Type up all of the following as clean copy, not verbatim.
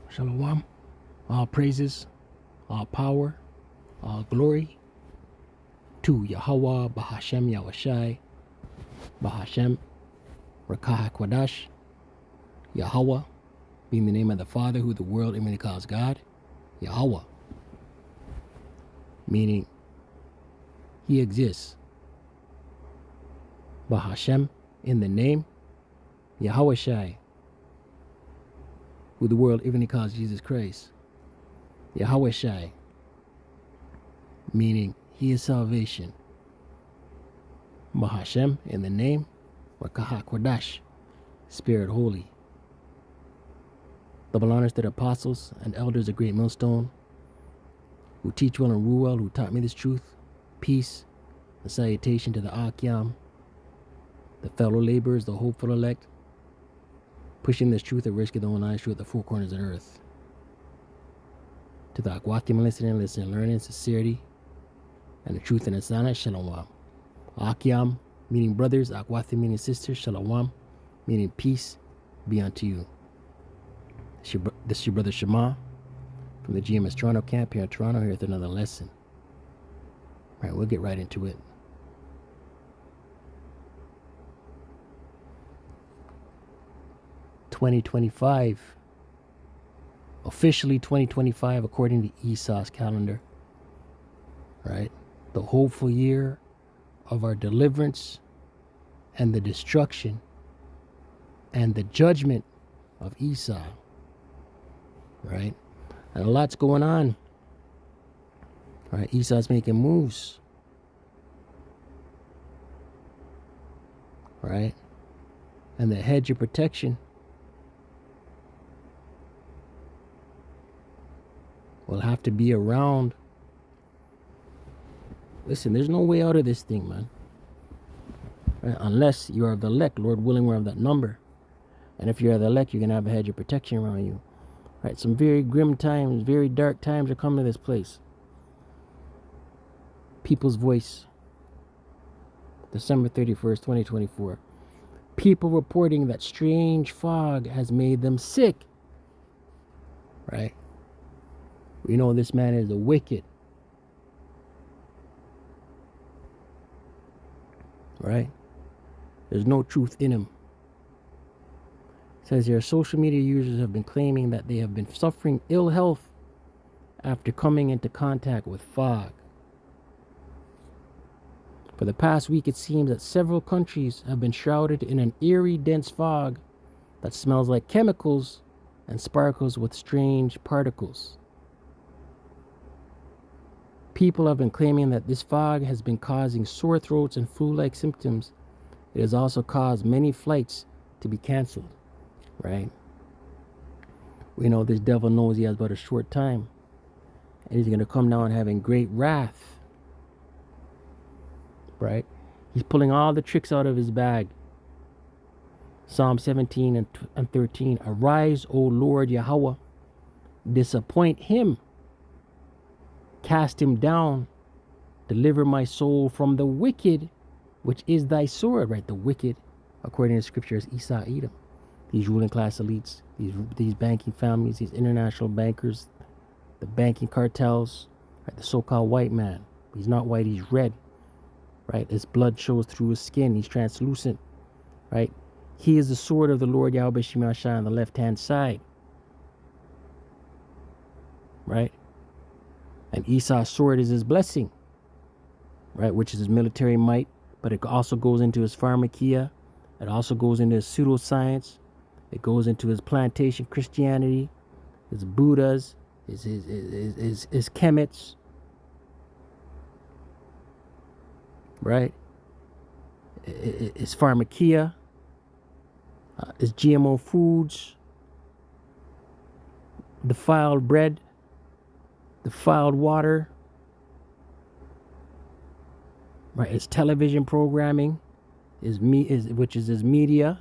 Shalom. All praises, all power, all glory to Yahweh, Bahashem, Yahushai, Bahashem, Rakah Kwadash, Yahweh, being the name of the Father who the world imminently calls God, Yahweh, meaning He exists. Bahashem, in the name, Yahushai, who the world even calls Jesus Christ. Yahushai, meaning He is salvation. Bahashem, in the name, Rakah Kwadash, Spirit Holy. Double honors to the apostles and elders of Great Millstone, who teach well and rule well, who taught me this truth, peace, and salutation to the Akyam, the fellow laborers, the hopeful elect, pushing this truth at risk of their own eyes through at the four corners of the earth. To the Akwakim listening, learning, sincerity, and the truth in the silence, Shalom. Akyam, meaning brothers, Akwatim, meaning sisters, Shalom, meaning peace, be unto you. This is your brother Shema from the GMS Toronto camp here in Toronto, here with another lesson. All right, we'll get right into it. (2025) officially 2025 according to Esau's calendar, right? The hopeful year of our deliverance and the destruction and the judgment of Esau, right? And a lot's going on, right? Esau's making moves, right? And the hedge of protection will have to be around. Listen, there's no way out of this thing, man. Right? Unless you are the elect, Lord willing, we're of that number. And if you're the elect, you're going to have a hedge of protection around you. Right? Some very grim times, very dark times are coming to this place. People's Voice, December 31st, 2024. People reporting that strange fog has made them sick. Right? We know this man is a wicked. Right? There's no truth in him. It says here, social media users have been claiming that they have been suffering ill health after coming into contact with fog. For the past week, it seems that several countries have been shrouded in an eerie, dense fog that smells like chemicals and sparkles with strange particles. People have been claiming that this fog has been causing sore throats and flu-like symptoms. It has also caused many flights to be canceled, right? We know this devil knows he has but a short time, and he's going to come down having great wrath, right? He's pulling all the tricks out of his bag. Psalm 17 and 13. Arise, O Lord Yahweh, disappoint him. Cast him down, deliver my soul from the wicked, which is thy sword, right? The wicked, according to scripture, is Esau, Edom. These ruling class elites, these banking families, these international bankers, the banking cartels, right? The so-called white man. He's not white, he's red, right? His blood shows through his skin. He's translucent, right? He is the sword of the Lord Yahweh Shemashai on the left-hand side, right? And Esau's sword is his blessing, right? Which is his military might, but it also goes into his pharmakia. It also goes into his pseudoscience. It goes into his plantation Christianity, his Buddhas, his Kemets, right? His pharmakia, his GMO foods, defiled bread, defiled water, right? His television programming, which is his medium,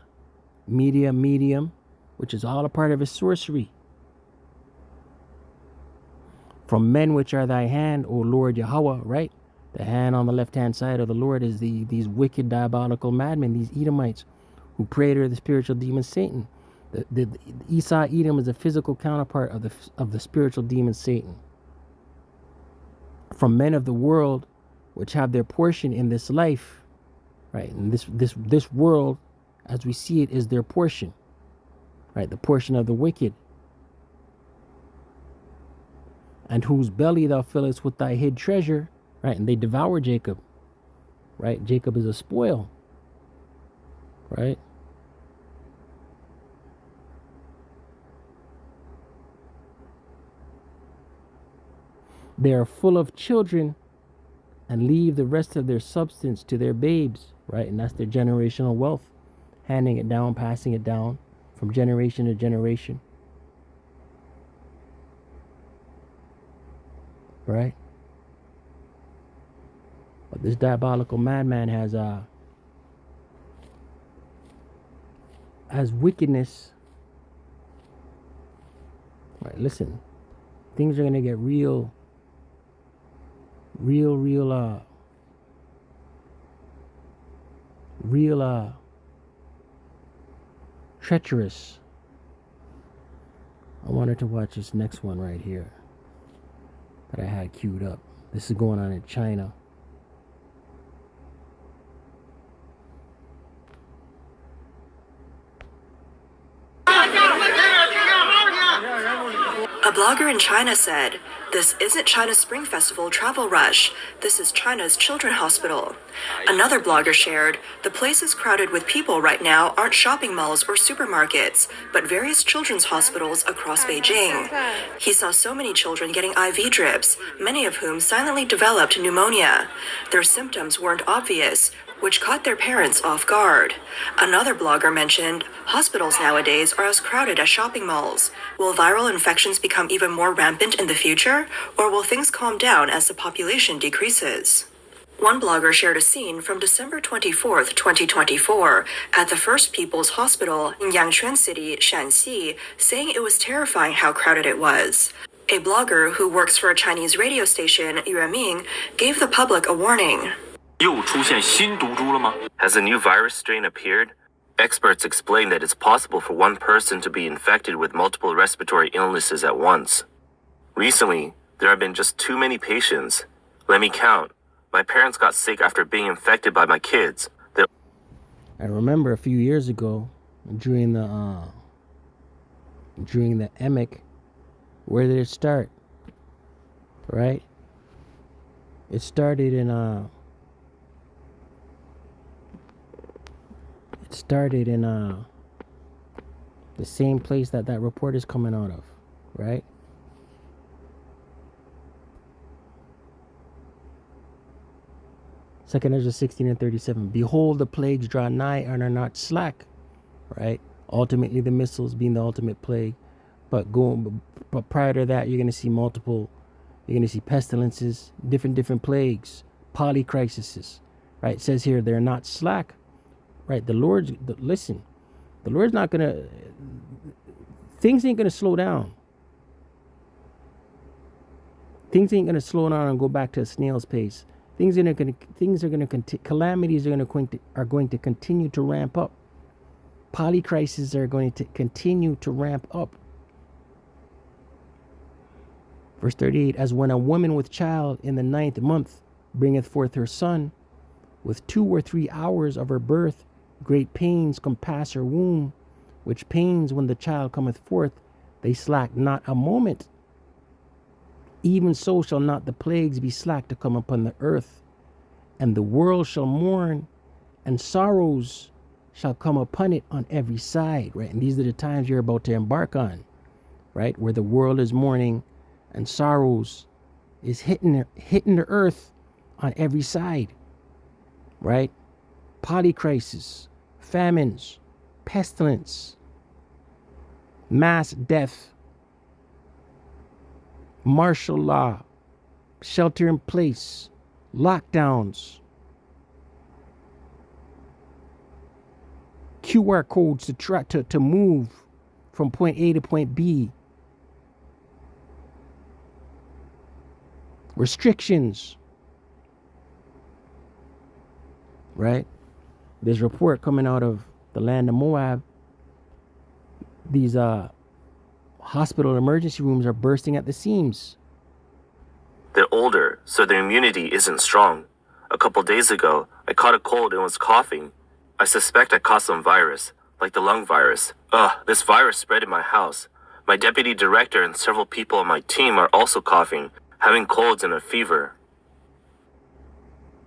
which is all a part of his sorcery. From men which are thy hand, O Lord Yahweh, right? The hand on the left-hand side of the Lord is these wicked, diabolical madmen, these Edomites, who pray to the spiritual demon Satan. The Esau Edom is a physical counterpart of the spiritual demon Satan. From men of the world, which have their portion in this life, right? And this world, as we see it, is their portion, right? The portion of the wicked. And whose belly thou fillest with thy hid treasure, right? And they devour Jacob, right? Jacob is a spoil, right? They are full of children and leave the rest of their substance to their babes, right? And that's their generational wealth, handing it down, passing it down from generation to generation, right? But this diabolical madman has wickedness. Right, listen, things are gonna get real treacherous. I wanted to watch this next one right here that I had queued up. This is going on in China. A blogger in China said, "This isn't China's Spring Festival travel rush. This is China's Children's Hospital." Another blogger shared, "The places crowded with people right now aren't shopping malls or supermarkets, but various children's hospitals across Beijing." He saw so many children getting IV drips, many of whom silently developed pneumonia. Their symptoms weren't obvious, which caught their parents off guard. Another blogger mentioned, "Hospitals nowadays are as crowded as shopping malls. Will viral infections become even more rampant in the future, or will things calm down as the population decreases?" One blogger shared a scene from December 24th, 2024, at the First People's Hospital in Yangchuan City, Shanxi, saying it was terrifying how crowded it was. A blogger who works for a Chinese radio station, Yueming, gave the public a warning. Has a new virus strain appeared? Experts explain that it's possible for one person to be infected with multiple respiratory illnesses at once. Recently, there have been just too many patients. Let me count. My parents got sick after being infected by my kids. I remember a few years ago during the emic, where did it start? Right? It started in the same place that report is coming out of, right? Second Ezra 16 and 37. Behold, the plagues draw nigh and are not slack, right? Ultimately, the missiles being the ultimate plague. But prior to that, you're going to see multiple. You're going to see pestilences, different plagues, polycrises, right? It says here they're not slack, right? The Lord's not going to. Things ain't going to slow down. Things ain't going to slow down and go back to a snail's pace. Calamities are going to continue to ramp up. Polycrises are going to continue to ramp up. Verse 38, as when a woman with child in the 9th month bringeth forth her son, with 2 or 3 hours of her birth, great pains compass her womb, which pains when the child cometh forth, they slack not a moment. Even so shall not the plagues be slack to come upon the earth, and the world shall mourn, and sorrows shall come upon it on every side, right? And these are the times you're about to embark on, right? Where the world is mourning and sorrows is hitting the earth on every side, right? Polycrisis, famines, pestilence, mass death, martial law, shelter in place, lockdowns, QR codes to try to move from point A to point B, restrictions, right? This report coming out of the land of Moab, these hospital emergency rooms are bursting at the seams. They're older, so their immunity isn't strong. A couple days ago, I caught a cold and was coughing. I suspect I caught some virus, like the lung virus. This virus spread in my house. My deputy director and several people on my team are also coughing, having colds and a fever.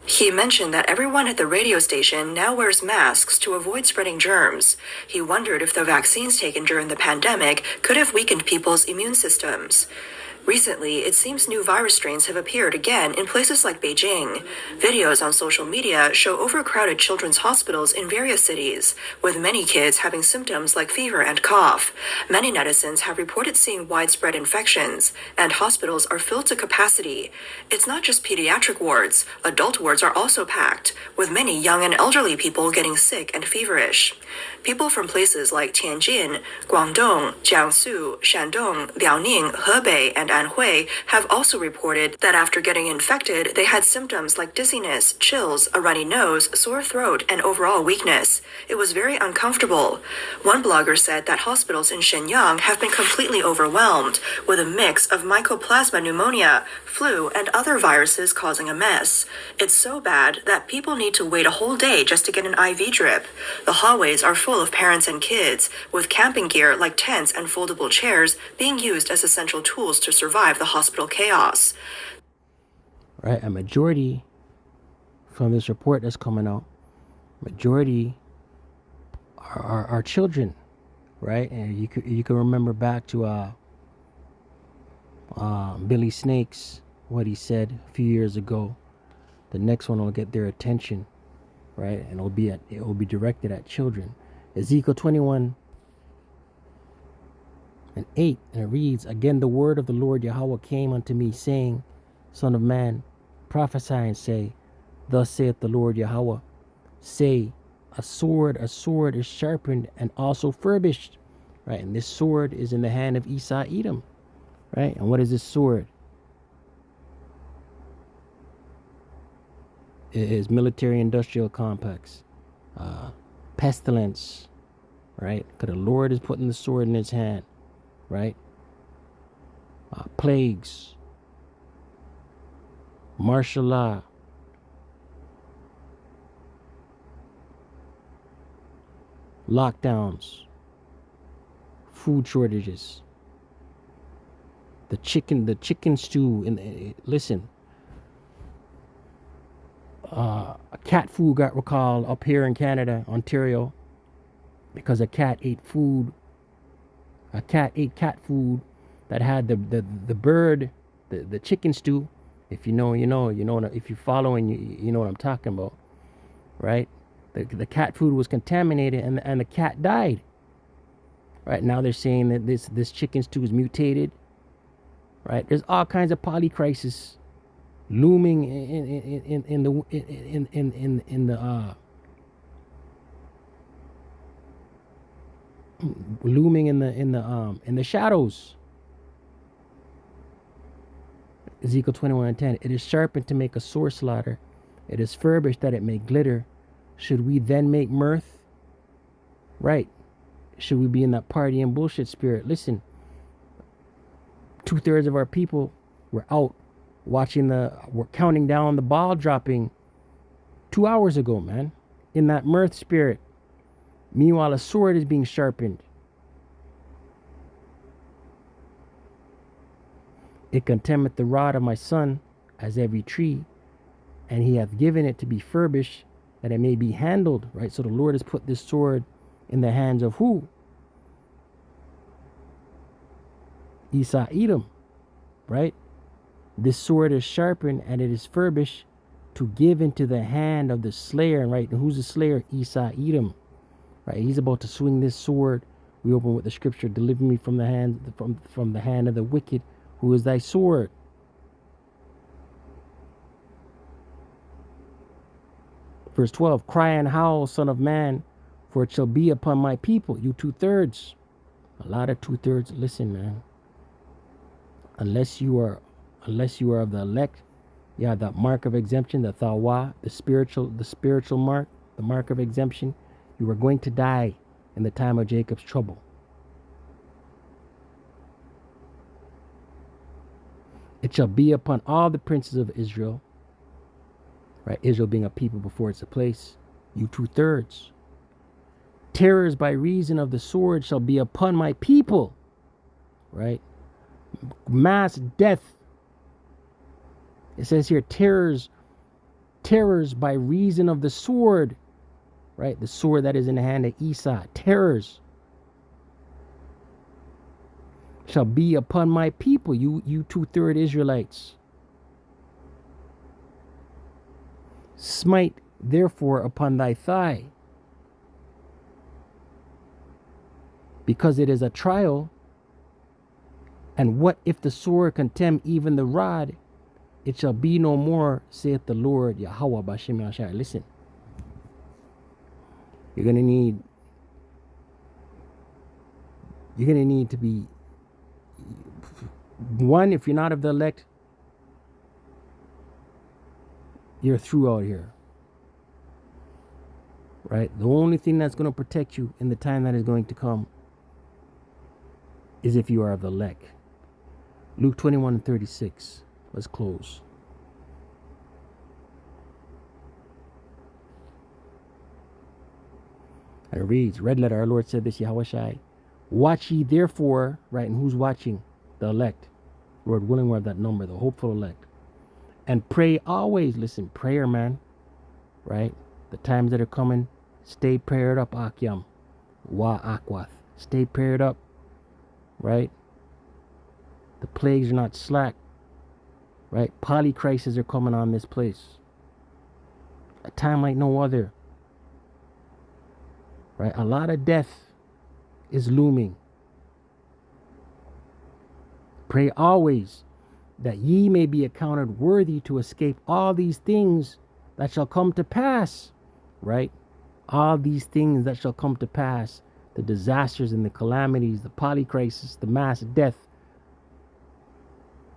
He mentioned that everyone at the radio station now wears masks to avoid spreading germs. He wondered if the vaccines taken during the pandemic could have weakened people's immune systems. Recently, it seems new virus strains have appeared again in places like Beijing. Videos on social media show overcrowded children's hospitals in various cities, with many kids having symptoms like fever and cough. Many netizens have reported seeing widespread infections, and hospitals are filled to capacity. It's not just pediatric wards, adult wards are also packed, with many young and elderly people getting sick and feverish. People from places like Tianjin, Guangdong, Jiangsu, Shandong, Liaoning, Hebei, and Anhui have also reported that after getting infected, they had symptoms like dizziness, chills, a runny nose, sore throat, and overall weakness. It was very uncomfortable. One blogger said that hospitals in Shenyang have been completely overwhelmed, with a mix of mycoplasma pneumonia, flu, and other viruses causing a mess. It's so bad that people need to wait a whole day just to get an IV drip. The hallways are full of parents and kids, with camping gear like tents and foldable chairs being used as essential tools to survive the hospital chaos. Right, a majority from this report that's coming out, majority are children, right? And you can remember back to Billy Snakes, what he said a few years ago. The next one will get their attention, right? And it will be directed at children. Ezekiel 21:8, and it reads, "Again the word of the Lord Yahweh came unto me, saying, Son of man, prophesy and say, Thus saith the Lord Yahweh, say, a sword is sharpened and also furbished." Right? And this sword is in the hand of Esau Edom. Right? And what is this sword? It is military industrial complex. Pestilence. Right? Because the Lord is putting the sword in his hand. Right? Plagues. Martial law. Lockdowns. Food shortages. The chicken stew. Listen. A cat food got recalled up here in Canada, Ontario, because a cat ate food. A cat ate cat food that had the bird, the chicken stew. If you know, you know. If you're following, you know what I'm talking about, right? The cat food was contaminated, and the cat died. Right now they're saying that this chicken stew is mutated. Right? There's all kinds of polycrisis looming in the shadows. Ezekiel 21:10. It is sharpened to make a sore slaughter. It is furbished that it may glitter. Should we then make mirth? Right. Should we be in that party and bullshit spirit? Listen. 2/3 of our people were out watching we're counting down the ball dropping 2 hours ago, man. In that mirth spirit. Meanwhile, a sword is being sharpened. It contemneth the rod of my son as every tree, and he hath given it to be furbished, that it may be handled. Right? So the Lord has put this sword in the hands of who? Esau Edom, right? This sword is sharpened and it is furbished to give into the hand of the slayer, right? And who's the slayer? Esau Edom, right? He's about to swing this sword. We open with the scripture: "Deliver me from the hand from the hand of the wicked, who is thy sword." Verse 12: "Cry and howl, son of man, for it shall be upon my people." You 2/3, a lot of 2/3. Listen, man. Unless you are unless you are of the elect, you have that mark of exemption, the thawa, the spiritual mark, the mark of exemption. You are going to die in the time of Jacob's trouble. It shall be upon all the princes of Israel, right? Israel being a people before it's a place. You 2/3. Terrors by reason of the sword shall be upon my people, right? Mass death. It says here, terrors by reason of the sword, right? The sword that is in the hand of Esau. Terrors shall be upon my people, you 2/3 Israelites. Smite therefore upon thy thigh, because it is a trial. And what if the sword contemn even the rod? It shall be no more, saith the Lord Yahweh Bashem Yashai. Listen, you're gonna need to be one. If you're not of the elect, you're through out here, right? The only thing that's going to protect you in the time that is going to come is if you are of the elect. Luke 21:36. Let's close. And it reads, red letter, our Lord said this, Yahweh Shai, watch ye therefore, right? And who's watching? The elect. Lord willing, we're of that number, the hopeful elect. And pray always. Listen, prayer, man, right? The times that are coming, stay prayed up, Akyam. Wa Akwath. Stay prayed up, right? The plagues are not slack, right? Polycrises are coming on this place. A time like no other, right? A lot of death is looming. Pray always that ye may be accounted worthy to escape all these things that shall come to pass, right? All these things that shall come to pass, the disasters and the calamities, the polycrisis, the mass death,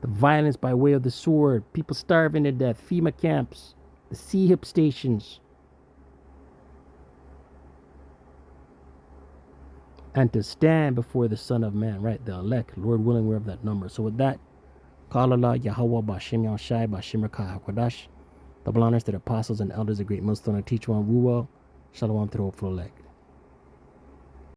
the violence by way of the sword, people starving to death, FEMA camps, the CHIP stations, and to stand before the Son of Man, right? The elect, Lord willing, we're of that number. So with that, call Allah Yahweh Bashem Yashai Bashem Rakah HaKadosh. Double honors to the apostles and elders, a great millstone, and teach one rule well. Shalom to the hopeful elect.